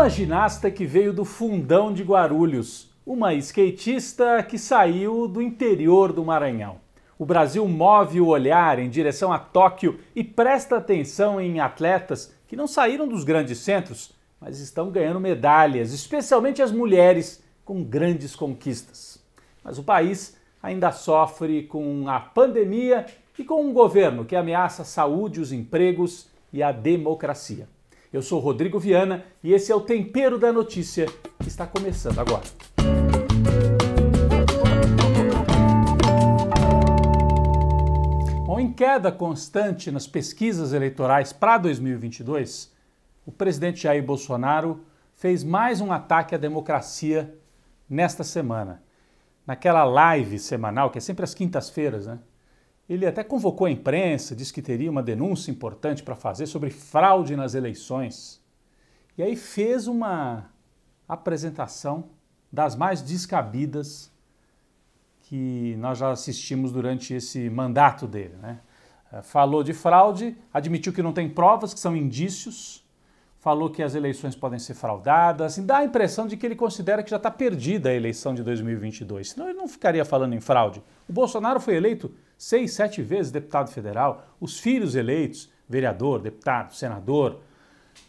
Uma ginasta que veio do fundão de Guarulhos, uma skatista que saiu do interior do Maranhão. O Brasil move o olhar em direção a Tóquio e presta atenção em atletas que não saíram dos grandes centros, mas estão ganhando medalhas, especialmente as mulheres com grandes conquistas. Mas o país ainda sofre com a pandemia e com um governo que ameaça a saúde, os empregos e a democracia. Eu sou Rodrigo Viana e esse é o Tempero da Notícia, que está começando agora. Bom, em queda constante nas pesquisas eleitorais para 2022, o presidente Jair Bolsonaro fez mais um ataque à democracia nesta semana. Naquela live semanal, que é sempre às quintas-feiras, né? Ele até convocou a imprensa, disse que teria uma denúncia importante para fazer sobre fraude nas eleições. E aí fez uma apresentação das mais descabidas que nós já assistimos durante esse mandato dele, né? Falou de fraude, admitiu que não tem provas, que são indícios, falou que as eleições podem ser fraudadas, e dá a impressão de que ele considera que já está perdida a eleição de 2022, senão ele não ficaria falando em fraude. O Bolsonaro foi eleito 6, 7 vezes deputado federal, os filhos eleitos, vereador, deputado, senador.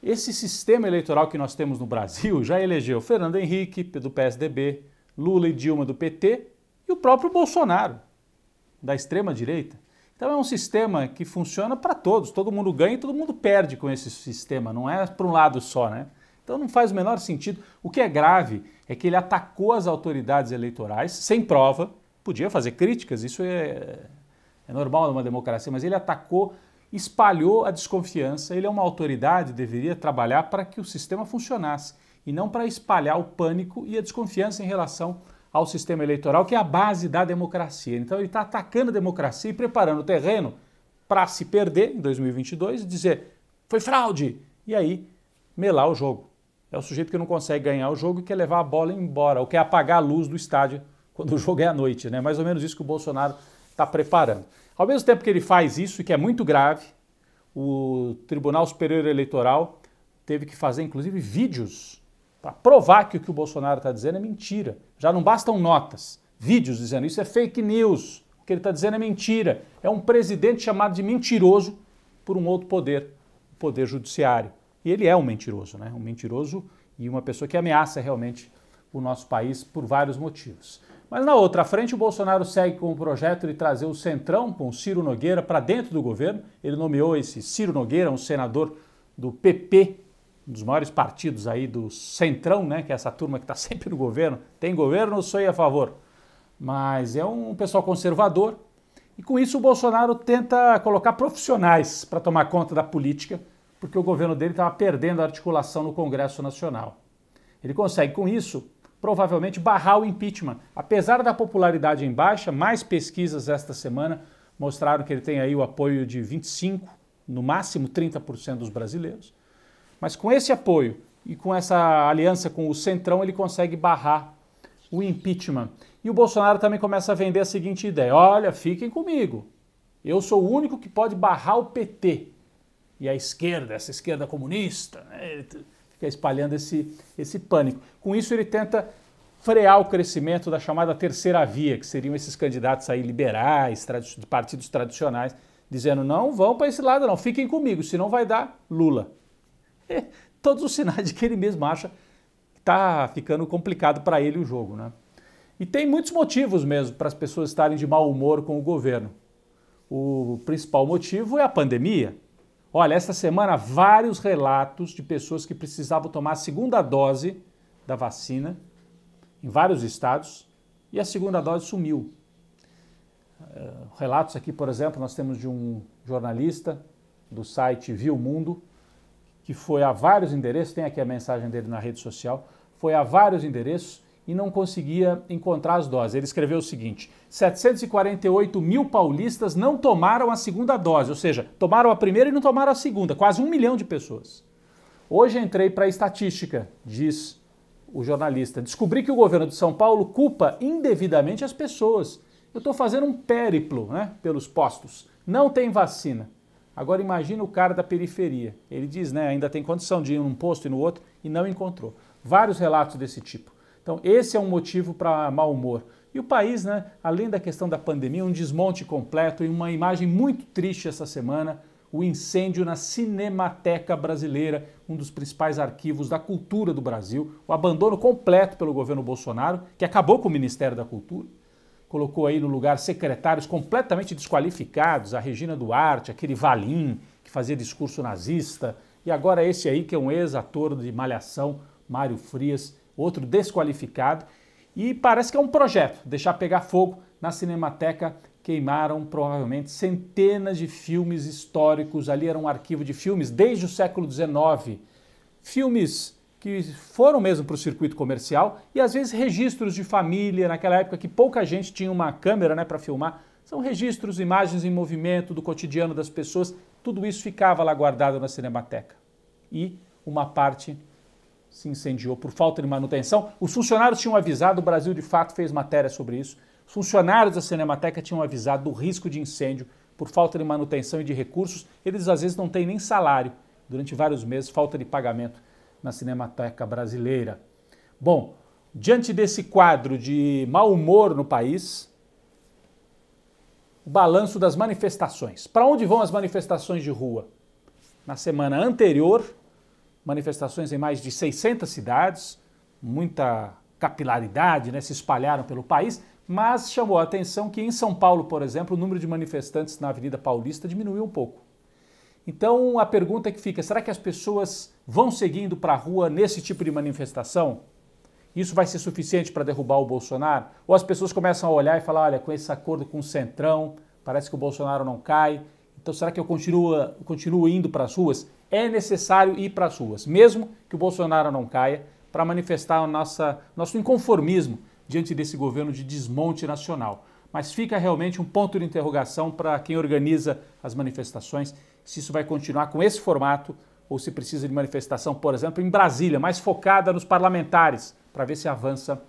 Esse sistema eleitoral que nós temos no Brasil já elegeu Fernando Henrique, do PSDB, Lula e Dilma, do PT, e o próprio Bolsonaro, da extrema-direita. Então é um sistema que funciona para todos, todo mundo ganha e todo mundo perde com esse sistema, não é para um lado só, né? Então não faz o menor sentido. O que é grave é que ele atacou as autoridades eleitorais sem prova, podia fazer críticas, isso é normal numa democracia, mas ele atacou, espalhou a desconfiança, ele é uma autoridade, deveria trabalhar para que o sistema funcionasse e não para espalhar o pânico e a desconfiança em relação ao sistema eleitoral, que é a base da democracia. Então ele está atacando a democracia e preparando o terreno para se perder em 2022 e dizer, foi fraude, e aí melar o jogo. É o sujeito que não consegue ganhar o jogo e quer levar a bola embora, ou quer apagar a luz do estádio quando o jogo é à noite, né? Mais ou menos isso que o Bolsonaro está preparando. Ao mesmo tempo que ele faz isso, e que é muito grave, o Tribunal Superior Eleitoral teve que fazer, inclusive, vídeos para provar que o que o Bolsonaro está dizendo é mentira. Já não bastam notas, vídeos dizendo isso é fake news, o que ele está dizendo é mentira. É um presidente chamado de mentiroso por um outro poder, o poder judiciário. E ele é um mentiroso, né? Um mentiroso e uma pessoa que ameaça realmente o nosso país por vários motivos. Mas na outra frente, o Bolsonaro segue com o projeto de trazer o Centrão com o Ciro Nogueira para dentro do governo. Ele nomeou esse Ciro Nogueira, um senador do PP, um dos maiores partidos aí do Centrão, né, que é essa turma que está sempre no governo. Tem governo, eu sou a favor. Mas é um pessoal conservador e com isso o Bolsonaro tenta colocar profissionais para tomar conta da política, porque o governo dele estava perdendo a articulação no Congresso Nacional. Ele consegue com isso provavelmente barrar o impeachment. Apesar da popularidade em baixa, mais pesquisas esta semana mostraram que ele tem aí o apoio de 25%, no máximo 30% dos brasileiros. Mas com esse apoio e com essa aliança com o Centrão, ele consegue barrar o impeachment. E o Bolsonaro também começa a vender a seguinte ideia, olha, fiquem comigo, eu sou o único que pode barrar o PT. E a esquerda, essa esquerda comunista, né, ele fica espalhando esse pânico. Com isso ele tenta frear o crescimento da chamada terceira via, que seriam esses candidatos aí liberais, de partidos tradicionais, dizendo não vão para esse lado não, fiquem comigo, senão vai dar Lula. Todos os sinais de que ele mesmo acha que está ficando complicado para ele o jogo, né? E tem muitos motivos mesmo para as pessoas estarem de mau humor com o governo. O principal motivo é a pandemia. Olha, esta semana vários relatos de pessoas que precisavam tomar a segunda dose da vacina em vários estados e a segunda dose sumiu. Relatos aqui, por exemplo, nós temos de um jornalista do site Viu Mundo, que foi a vários endereços, tem aqui a mensagem dele na rede social, foi a vários endereços e não conseguia encontrar as doses. Ele escreveu o seguinte, 748 mil paulistas não tomaram a segunda dose, ou seja, tomaram a primeira e não tomaram a segunda, quase 1 milhão de pessoas. Hoje entrei para a estatística, diz o jornalista, descobri que o governo de São Paulo culpa indevidamente as pessoas. Eu estou fazendo um périplo, né, pelos postos, não tem vacina. Agora imagina o cara da periferia. Ele diz, né, ainda tem condição de ir num posto e no outro e não encontrou. Vários relatos desse tipo. Então esse é um motivo para mau humor. E o país, né, além da questão da pandemia, um desmonte completo e uma imagem muito triste essa semana, o incêndio na Cinemateca Brasileira, um dos principais arquivos da cultura do Brasil, o abandono completo pelo governo Bolsonaro, que acabou com o Ministério da Cultura, colocou aí no lugar secretários completamente desqualificados, a Regina Duarte, aquele Valim, que fazia discurso nazista, e agora esse aí que é um ex-ator de Malhação, Mário Frias, outro desqualificado, e parece que é um projeto, deixar pegar fogo na Cinemateca. Queimaram provavelmente centenas de filmes históricos, ali era um arquivo de filmes desde o século XIX, filmes que foram mesmo para o circuito comercial e às vezes registros de família, naquela época que pouca gente tinha uma câmera, né, para filmar, são registros, imagens em movimento do cotidiano das pessoas, tudo isso ficava lá guardado na Cinemateca. E uma parte se incendiou por falta de manutenção. Os funcionários tinham avisado, o Brasil de fato fez matéria sobre isso. Os funcionários da Cinemateca tinham avisado do risco de incêndio por falta de manutenção e de recursos. Eles às vezes não têm nem salário durante vários meses, falta de pagamento na Cinemateca Brasileira. Bom, diante desse quadro de mau humor no país, o balanço das manifestações. Para onde vão as manifestações de rua? Na semana anterior, manifestações em mais de 600 cidades, muita capilaridade, né, se espalharam pelo país, mas chamou a atenção que em São Paulo, por exemplo, o número de manifestantes na Avenida Paulista diminuiu um pouco. Então a pergunta que fica, será que as pessoas vão seguindo para a rua nesse tipo de manifestação? Isso vai ser suficiente para derrubar o Bolsonaro? Ou as pessoas começam a olhar e falar, olha, com esse acordo com o Centrão, parece que o Bolsonaro não cai, então será que eu continuo indo para as ruas? É necessário ir para as ruas, mesmo que o Bolsonaro não caia, para manifestar o nosso inconformismo diante desse governo de desmonte nacional. Mas fica realmente um ponto de interrogação para quem organiza as manifestações, se isso vai continuar com esse formato ou se precisa de manifestação, por exemplo, em Brasília, mais focada nos parlamentares, para ver se avança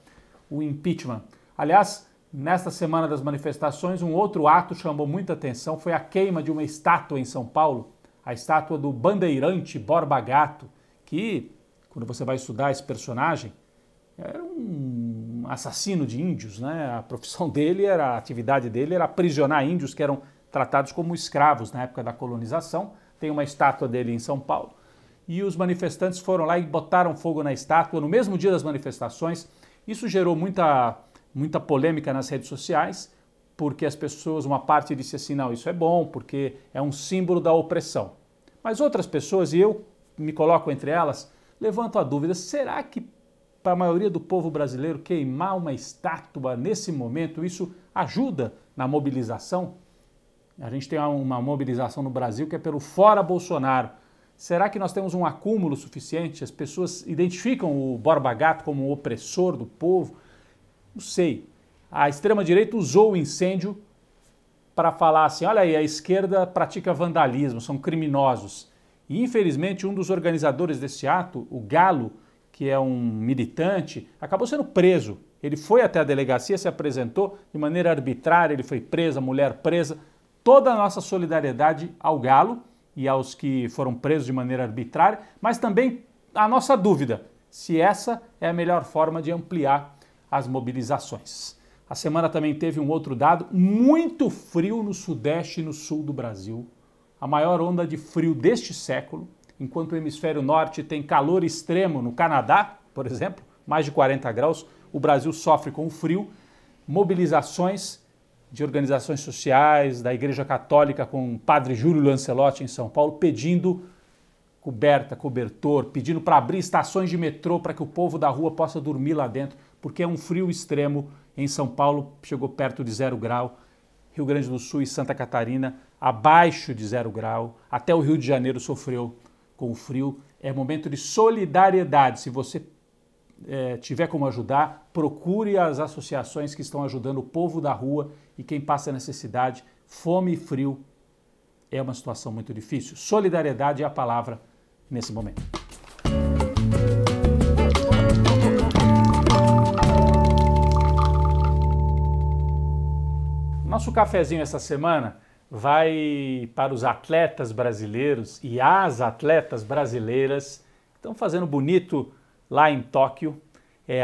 o impeachment. Aliás, nesta semana das manifestações, um outro ato chamou muita atenção, foi a queima de uma estátua em São Paulo, a estátua do bandeirante Borba Gato, que, quando você vai estudar esse personagem, era um assassino de índios, né? A profissão dele, a atividade dele era aprisionar índios que eram tratados como escravos na época da colonização. Tem uma estátua dele em São Paulo. E os manifestantes foram lá e botaram fogo na estátua no mesmo dia das manifestações. Isso gerou muita polêmica nas redes sociais, porque as pessoas, uma parte disse assim, não, isso é bom, porque é um símbolo da opressão. Mas outras pessoas, e eu me coloco entre elas, levanto a dúvida, será que para a maioria do povo brasileiro queimar uma estátua nesse momento, isso ajuda na mobilização? A gente tem uma mobilização no Brasil que é pelo fora Bolsonaro. Será que nós temos um acúmulo suficiente? As pessoas identificam o Borba Gato como um opressor do povo? Não sei. A extrema-direita usou o incêndio para falar assim, olha aí, a esquerda pratica vandalismo, são criminosos. E infelizmente um dos organizadores desse ato, o Galo, que é um militante, acabou sendo preso. Ele foi até a delegacia, se apresentou de maneira arbitrária, ele foi preso, a mulher presa. Toda a nossa solidariedade ao Galo e aos que foram presos de maneira arbitrária, mas também a nossa dúvida, se essa é a melhor forma de ampliar as mobilizações. A semana também teve um outro dado, muito frio no sudeste e no sul do Brasil, a maior onda de frio deste século, enquanto o hemisfério norte tem calor extremo no Canadá, por exemplo, mais de 40 graus, o Brasil sofre com o frio, mobilizações de organizações sociais, da Igreja Católica com o padre Júlio Lancelotti em São Paulo, pedindo coberta, cobertor, pedindo para abrir estações de metrô para que o povo da rua possa dormir lá dentro, porque é um frio extremo. Em São Paulo chegou perto de 0 grau, Rio Grande do Sul e Santa Catarina abaixo de 0 grau, até o Rio de Janeiro sofreu com o frio. É momento de solidariedade. Se você tiver como ajudar, procure as associações que estão ajudando o povo da rua e quem passa necessidade. Fome e frio é uma situação muito difícil. Solidariedade é a palavra nesse momento. Nosso cafezinho essa semana vai para os atletas brasileiros e as atletas brasileiras que estão fazendo bonito lá em Tóquio.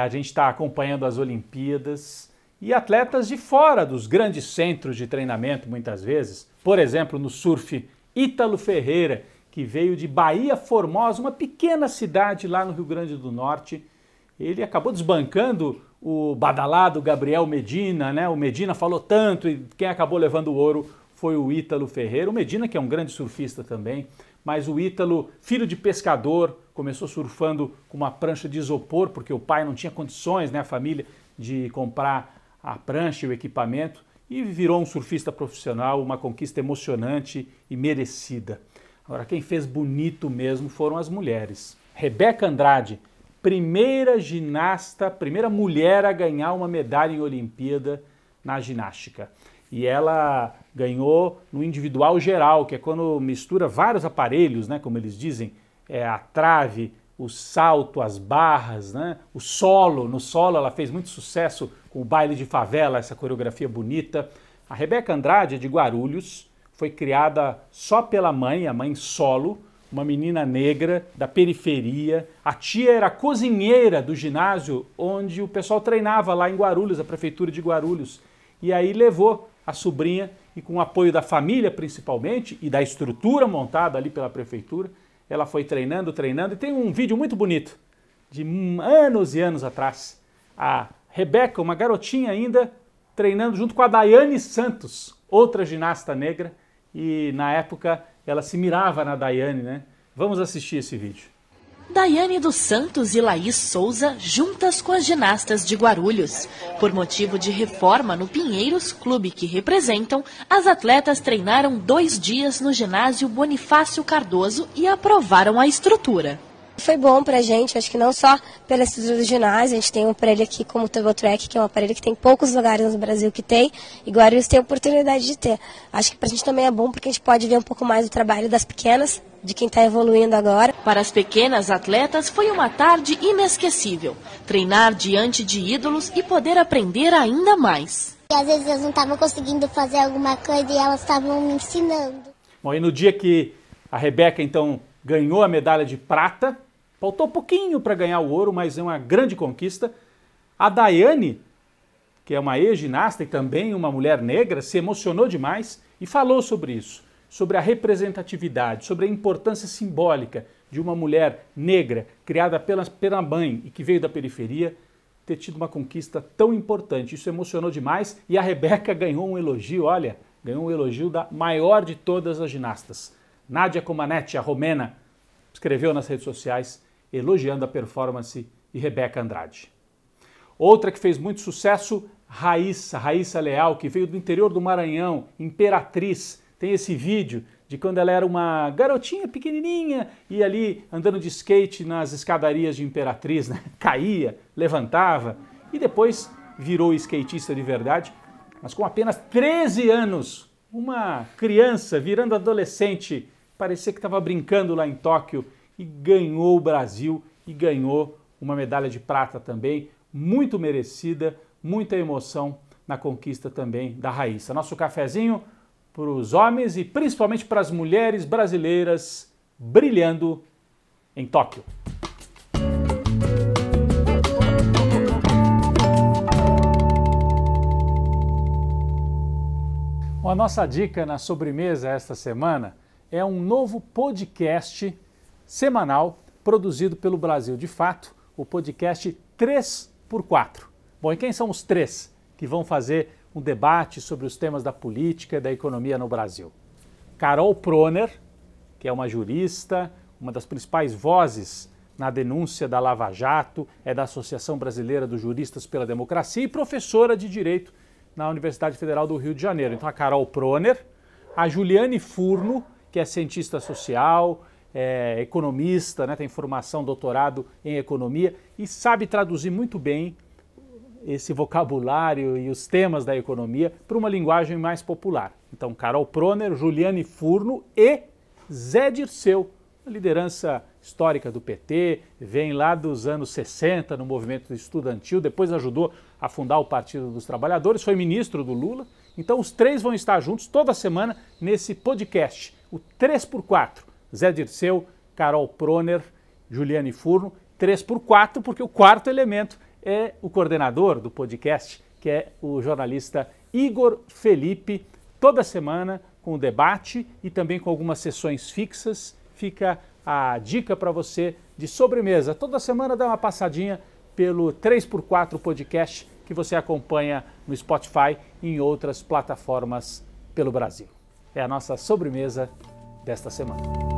A gente está acompanhando as Olimpíadas e atletas de fora dos grandes centros de treinamento, muitas vezes. Por exemplo, no surf, Ítalo Ferreira, que veio de Bahia Formosa, uma pequena cidade lá no Rio Grande do Norte. Ele acabou desbancando o badalado Gabriel Medina, né? O Medina falou tanto e quem acabou levando o ouro foi o Ítalo Ferreira. O Medina, que é um grande surfista também, mas o Ítalo, filho de pescador, começou surfando com uma prancha de isopor, porque o pai não tinha condições, né, a família, de comprar a prancha e o equipamento, e virou um surfista profissional, uma conquista emocionante e merecida. Agora, quem fez bonito mesmo foram as mulheres. Rebeca Andrade, primeira ginasta, primeira mulher a ganhar uma medalha em Olimpíada na ginástica. E ela ganhou no individual geral, que é quando mistura vários aparelhos, né, como eles dizem, a trave, o salto, as barras, né, o solo. No solo ela fez muito sucesso com o baile de favela, essa coreografia bonita. A Rebeca Andrade é de Guarulhos, foi criada só pela mãe, a mãe solo, uma menina negra da periferia. A tia era cozinheira do ginásio onde o pessoal treinava lá em Guarulhos, a prefeitura de Guarulhos. E aí levou a sobrinha e com o apoio da família principalmente e da estrutura montada ali pela prefeitura, ela foi treinando e tem um vídeo muito bonito de anos e anos atrás. A Rebeca, uma garotinha ainda, treinando junto com a Daiane Santos, outra ginasta negra, e na época ela se mirava na Daiane, né? Vamos assistir esse vídeo. Daiane dos Santos e Laís Souza juntas com as ginastas de Guarulhos. Por motivo de reforma no Pinheiros, clube que representam, as atletas treinaram 2 dias no ginásio Bonifácio Cardoso e aprovaram a estrutura. Foi bom pra gente, acho que não só pela estrutura do ginásio, a gente tem um aparelho aqui como o TurboTrack, que é um aparelho que tem poucos lugares no Brasil que tem, e Guarulhos tem a oportunidade de ter. Acho que pra gente também é bom porque a gente pode ver um pouco mais do trabalho das pequenas, de quem está evoluindo agora. Para as pequenas atletas foi uma tarde inesquecível, treinar diante de ídolos e poder aprender ainda mais. E às vezes eu não estava conseguindo fazer alguma coisa e elas estavam me ensinando. Bom, e no dia que a Rebeca então ganhou a medalha de prata, faltou pouquinho para ganhar o ouro, mas é uma grande conquista. A Daiane, que é uma ex-ginasta e também uma mulher negra, se emocionou demais e falou sobre isso, sobre a representatividade, sobre a importância simbólica de uma mulher negra, criada pela mãe e que veio da periferia, ter tido uma conquista tão importante. Isso emocionou demais e a Rebeca ganhou um elogio, olha, ganhou um elogio da maior de todas as ginastas. Nadia Comaneci, a romena, escreveu nas redes sociais elogiando a performance de Rebeca Andrade. Outra que fez muito sucesso, Raíssa Leal, que veio do interior do Maranhão, Imperatriz. Tem esse vídeo de quando ela era uma garotinha pequenininha e ali andando de skate nas escadarias de Imperatriz, né? Caía, levantava e depois virou skatista de verdade, mas com apenas 13 anos, uma criança virando adolescente, parecia que estava brincando lá em Tóquio e ganhou o Brasil e ganhou uma medalha de prata também, muito merecida, muita emoção na conquista também da Raíssa. Nosso cafezinho para os homens e principalmente para as mulheres brasileiras brilhando em Tóquio. Bom, a nossa dica na sobremesa esta semana é um novo podcast semanal produzido pelo Brasil de Fato, o podcast 3x4. Bom, e quem são os três que vão fazer um debate sobre os temas da política e da economia no Brasil? Carol Proner, que é uma jurista, uma das principais vozes na denúncia da Lava Jato, é da Associação Brasileira dos Juristas pela Democracia e professora de Direito na Universidade Federal do Rio de Janeiro. Então a Carol Proner, a Juliane Furno, que é cientista social, é economista, né, tem formação, doutorado em economia e sabe traduzir muito bem esse vocabulário e os temas da economia para uma linguagem mais popular. Então, Carol Proner, Juliane Furno e Zé Dirceu, uma liderança histórica do PT, vem lá dos anos 60 no movimento estudantil, depois ajudou a fundar o Partido dos Trabalhadores, foi ministro do Lula. Então os três vão estar juntos toda semana nesse podcast, o 3x4. Zé Dirceu, Carol Proner, Juliane Furno, 3x4, porque o quarto elemento é o coordenador do podcast, que é o jornalista Igor Felipe, toda semana com o debate e também com algumas sessões fixas. Fica a dica para você de sobremesa. Toda semana dá uma passadinha pelo 3x4 podcast que você acompanha no Spotify e em outras plataformas pelo Brasil. É a nossa sobremesa desta semana.